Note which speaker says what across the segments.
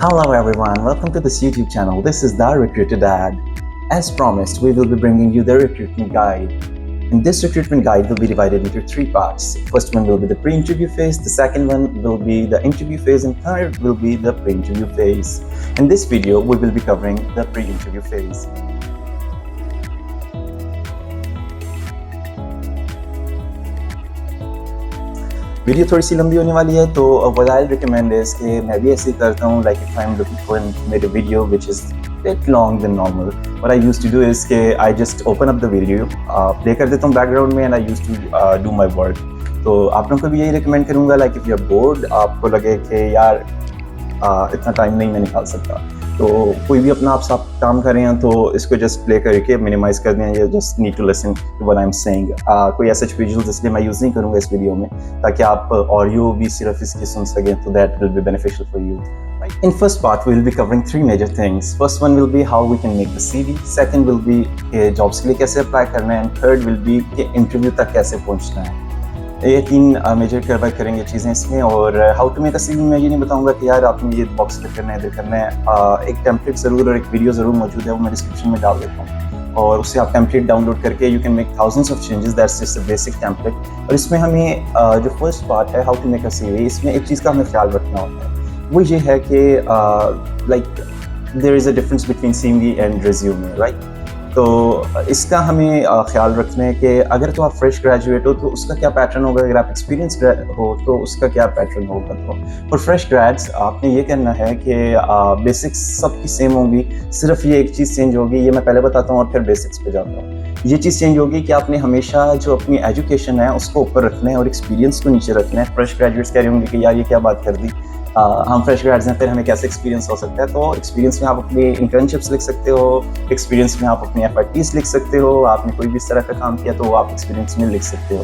Speaker 1: Hello everyone, welcome to this YouTube channel. This is The Recruiter Dad. As promised, we will be bringing you the recruitment guide. And this recruitment guide will be divided into three parts. First one will be the pre-interview phase, the second one will be the interview phase, and third will be the pre-interview phase. In this video, we will be covering the pre-interview phase. Video थोड़ी सी लंबी होने वाली है, तो what I'll recommend is कि मैं भी ऐसे ही करता हूँ, like if I'm looking for a video which is bit long than normal, what I used to do is कि I just open up the video, play कर देता हूँ background में, and I used to do my work. तो आप लोगों को भी यही recommend करूँगा, like if you're bored, आपको लगे कि यार इतना टाइम नहीं मैं निकाल सकता, तो कोई भी अपना आप काम कर रहे हैं तो इसको जस्ट प्ले करके मिनिमाइज कर दें, या just need to listen to what I am saying. कोई ऐसा विजुअल्स इसलिए मैं यूज़ नहीं करूँगा इस वीडियो में, ताकि आप ऑडियो भी सिर्फ इसकी सुन सकें, तो that will be beneficial for you. In first part, we will be covering three major things. First one will be how we can make the CV. Second will be jobs के लिए कैसे apply करना है, and third will be कि interview तक कैसे पहुँचना है। ये तीन मेजर कवर करेंगे चीज़ें इसमें। और how to make a CV में ये नहीं बताऊंगा कि यार आपने ये बॉक्स फिल करना है, इधर करना है। एक टेम्पलेट ज़रूर और एक वीडियो ज़रूर मौजूद है, वो मैं डिस्क्रिप्शन में डाल देता हूँ, और उससे आप टेम्पलेट डाउनलोड करके you can make thousands of changes. That's just a basic template. और इसमें हमें जो फर्स्ट पार्ट है how to make a CV, इसमें एक चीज़ का हमें ख्याल रखना होता है, वो ये है कि like there is a difference between CV and resume, right. तो इसका हमें ख्याल रखना है कि अगर तो आप फ्रेश ग्रेजुएट हो तो उसका क्या पैटर्न होगा, अगर आप एक्सपीरियंस हो तो उसका क्या पैटर्न होगा। तो फॉर फ्रेश ग्रेड्स आपने ये करना है कि बेसिक्स सबकी सेम होंगी, सिर्फ ये एक चीज़ चेंज होगी, ये मैं पहले बताता हूँ और फिर बेसिक्स पे जाता हूँ। ये चीज़ चेंज होगी कि आपने हमेशा जो अपनी एजुकेशन है उसको ऊपर रखना है और एक्सपीरियंस को नीचे रखना है। फ्रेश ग्रेजुएट्स कह रहे होंगे कि यार ये क्या बात कर दी, हम फ्रेश ग्रेड्स हैं, फिर हमें कैसे एक्सपीरियंस हो सकता है। तो एक्सपीरियंस में आप अपनी इंटर्नशिप्स लिख सकते हो, एक्सपीरियंस में आप अपनी FITs लिख सकते हो, आपने कोई भी इस तरह का काम किया तो वो आप एक्सपीरियंस में लिख सकते हो।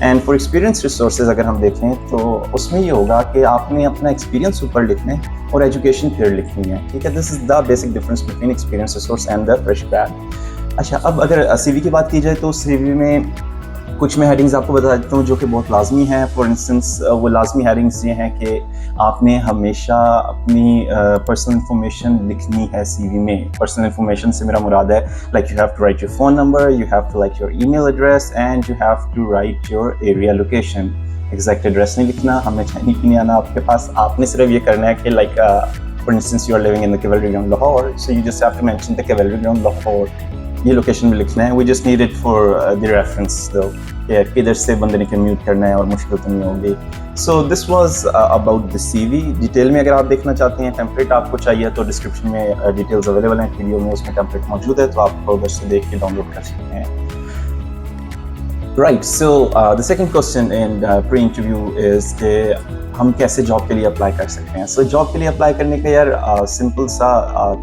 Speaker 1: एंड फॉर एक्सपीरियंस रिसोर्सेज अगर हम देखें तो उसमें ये होगा कि आपने अपना एक्सपीरियंस ऊपर लिखना है और एजुकेशन फिर लिखनी है, ठीक है। This is the basic difference between experience resource and the fresh grade. अच्छा, अब अगर CV की बात की जाए तो CV में कुछ मैं हेडिंग्स आपको बता देता हूँ जो कि बहुत लाजमी हैं। फॉर इंस्टेंस वो लाजमी हेडिंग्स ये हैं कि आपने हमेशा अपनी पर्सनल इंफॉर्मेशन लिखनी है CV में। पर्सनल इंफॉर्मेशन से मेरा मुराद है like you have to write your phone number, you have to like your email address, and you have to write your area location. Exact address नहीं लिखना, हमें चाइनी की नहीं आना आपके पास, आपने सिर्फ ये करना है कि like for instance you are living in the cavalry ground Lahore, so you just have to mention the cavalry ground Lahore, ये लोकेशन में लिखना है। We just need it for the reference दो, किधर से बंदे ने कम्यूट करना है और मुश्किल तो नहीं होगी। So this was about the CV। Detail में अगर आप देखना चाहते हैं, टेम्पलेट आपको चाहिए तो डिस्क्रिप्शन में डिटेल्स अवेलेबल हैं वीडियो में, उसमें टेम्पलेट मौजूद है, तो आप उधर से देख के डाउनलोड कर सकते हैं। Right, so the second question in pre interview is कि हम कैसे जॉब के लिए अप्लाई कर सकते हैं। सो जॉब के लिए अप्लाई करने का यार सिंपल सा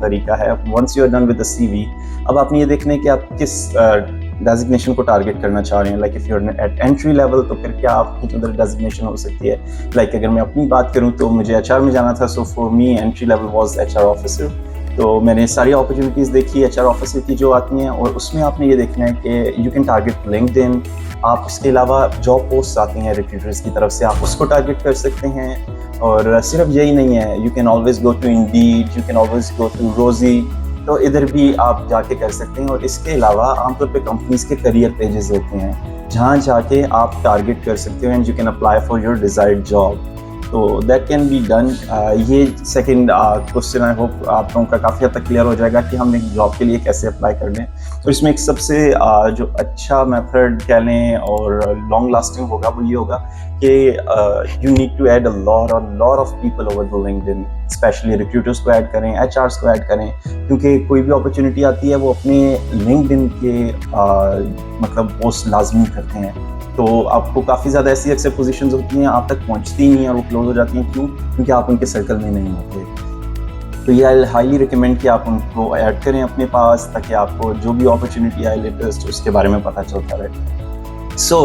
Speaker 1: तरीका है। Once you are done with the CV, अब आपने ये देखना है कि आप किस डेजिग्नेशन को टारगेट करना चाह रहे हैं। Like if you are at entry level तो फिर क्या आपकी उधर डेजिग्नेशन हो सकती है। लाइक अगर मैं अपनी बात करूँ तो मुझे HR में जाना था, so for me entry level was HR officer. तो मैंने सारी अपॉर्चुनिटीज़ देखी HR ऑफिसर की जो आती हैं, और उसमें आपने ये देखना है कि यू कैन टारगेट लिंक्डइन। आप उसके अलावा जॉब पोस्ट आती हैं रिक्रूटर्स की तरफ से, आप उसको टारगेट कर सकते हैं। और सिर्फ यही नहीं है, you can always go to Indeed, you can always go to Rozee, तो इधर भी आप जाके कर सकते हैं। और इसके अलावा आमतौर पे कंपनीज के करियर पेजेस होते हैं जहाँ जाके आप टारगेट कर सकते हो, and you can apply for your desired job. तो दैट कैन बी डन। ये सेकंड क्वेश्चन आई होप आप लोगों का काफ़ी हद तक क्लियर हो जाएगा कि हम एक जॉब के लिए कैसे अप्लाई कर लें। तो इसमें एक सबसे जो अच्छा मेथड कह लें और लॉन्ग लास्टिंग होगा वो ये होगा कि you need to add a lot of people over the LinkedIn. Specially recruiters को ऐड करें, HRs को ऐड करें, क्योंकि कोई भी अपॉर्चुनिटी आती है वो अपने लिंक्डइन के मतलब पोस्ट लाजमी करते हैं। तो आपको काफ़ी ज़्यादा ऐसी अक्सर पोजीशंस होती हैं आप तक पहुंचती नहीं हैं और वो क्लोज हो जाती हैं। क्यों? क्योंकि आप उनके सर्कल में नहीं होते। तो ये आई हाईली रिकमेंड कि आप उनको ऐड करें अपने पास, ताकि आपको जो भी अपॉर्चुनिटी आए लेटेस्ट उसके बारे में पता चलता रहे। सो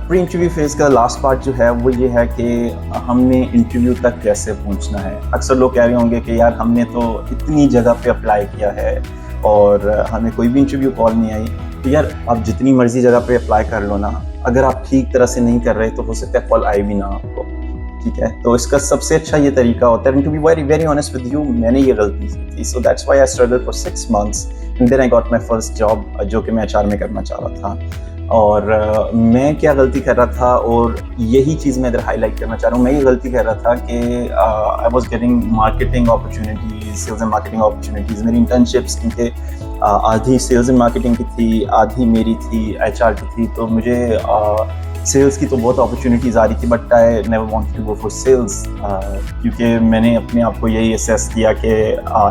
Speaker 1: प्री इंटरव्यू फेज़ का लास्ट पार्ट जो है वो ये है कि हमने इंटरव्यू तक कैसे पहुंचना है। अक्सर लोग कह रहे होंगे कि यार हमने तो इतनी जगह पे अप्लाई किया है और हमें कोई भी इंटरव्यू कॉल नहीं आई। तो यार आप जितनी मर्जी जगह पे अप्लाई कर लो ना, अगर आप ठीक तरह से नहीं कर रहे तो हो सकता है कॉल आई भी ना आपको। ठीक है, तो इसका सबसे अच्छा ये तरीका होता है, and to be very very honest with you, मैंने ये गलती की थी, so that's why I struggle for 6 months and then I got my first job, जो कि मैं एचआर में करना चाह रहा था। और मैं क्या गलती कर रहा था, और यही चीज़ मैं इधर हाईलाइट करना चाह रहा हूँ। मैं ये गलती कर रहा था कि I was getting marketing opportunities, sales and marketing opportunities. मेरी इंटर्नशिप्स क्योंकि आधी सेल्स एंड मार्केटिंग की थी, आधी मेरी थी एचआर की थी, तो मुझे सेल्स की तो बहुत अपॉर्चुनिटीज़ आ रही थी, but I never wanted to go for sales, क्योंकि मैंने अपने आप को यही असेस किया कि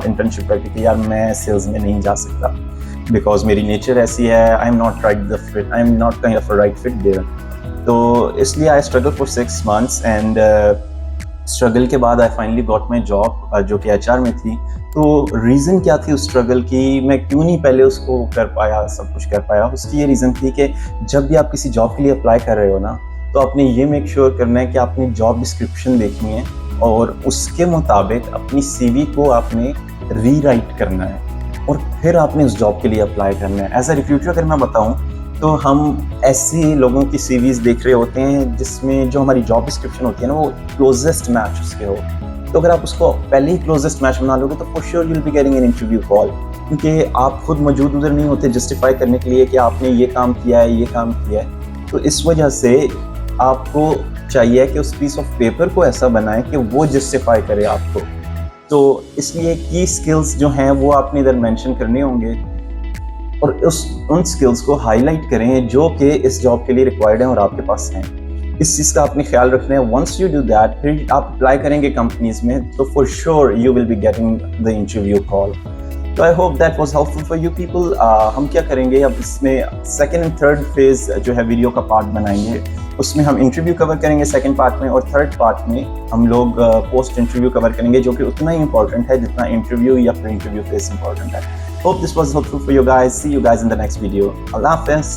Speaker 1: इंटर्नशिप करके कि यार मैं सेल्स में नहीं जा सकता, बिकॉज मेरी नेचर ऐसी है, I am not right the fit, I am not kind of a right fit there. तो इसलिए I struggle for 6 months and struggle के बाद I finally got my job, जो कि एचआर में थी। तो रीज़न क्या थी उस स्ट्रगल की, मैं क्यों नहीं पहले उसको कर पाया, सब कुछ कर पाया, उसकी ये रीज़न थी कि जब भी आप किसी जॉब के लिए अप्लाई कर रहे हो ना, तो आपने ये मेक श्योर करना है कि आपने जॉब डिस्क्रिप्शन देखनी है और उसके मुताबिक अपनी सीवी को आपने रीराइट करना है और फिर आपने उस जॉब के लिए अप्लाई करना है। एज अ रिक्रूटर अगर मैं बताऊँ तो हम ऐसे लोगों की सीवीज देख रहे होते हैं जिसमें जो हमारी जॉब डिस्क्रिप्शन होती है ना, वो क्लोजेस्ट मैच उसके हो। तो अगर आप उसको पहले ही क्लोजेस्ट मैच बना लोगे तो for sure you will be getting an interview call, क्योंकि आप खुद मौजूद उधर नहीं होते जस्टिफाई करने के लिए कि आपने ये काम किया है, ये काम किया है। तो इस वजह से आपको चाहिए कि उस पीस ऑफ पेपर को ऐसा बनाएं कि वो जस्टिफाई करे आपको। तो इसलिए की स्किल्स जो हैं वो आपने इधर मेंशन करने होंगे और उन स्किल्स को हाईलाइट करें जो कि इस जॉब के लिए रिक्वायर्ड हैं और आपके पास हैं। इस चीज़ का आपने ख्याल रखना है। वंस यू डू दैट, फिर आप अप्लाई करेंगे कंपनीज में तो for sure you will be getting the interview call. तो I hope that was helpful for you people. हम क्या करेंगे अब, इसमें सेकेंड एंड थर्ड फेज जो है वीडियो का पार्ट बनाएंगे, उसमें हम इंटरव्यू कवर करेंगे सेकेंड पार्ट में, और थर्ड पार्ट में हम लोग पोस्ट इंटरव्यू कवर करेंगे, जो कि उतना ही इंपॉर्टेंट है जितना इंटरव्यू या फिर इंटरव्यू फेज इंपॉर्टेंट है। Hope this was helpful for you guys. See you guys in the next video. Allah Hafiz.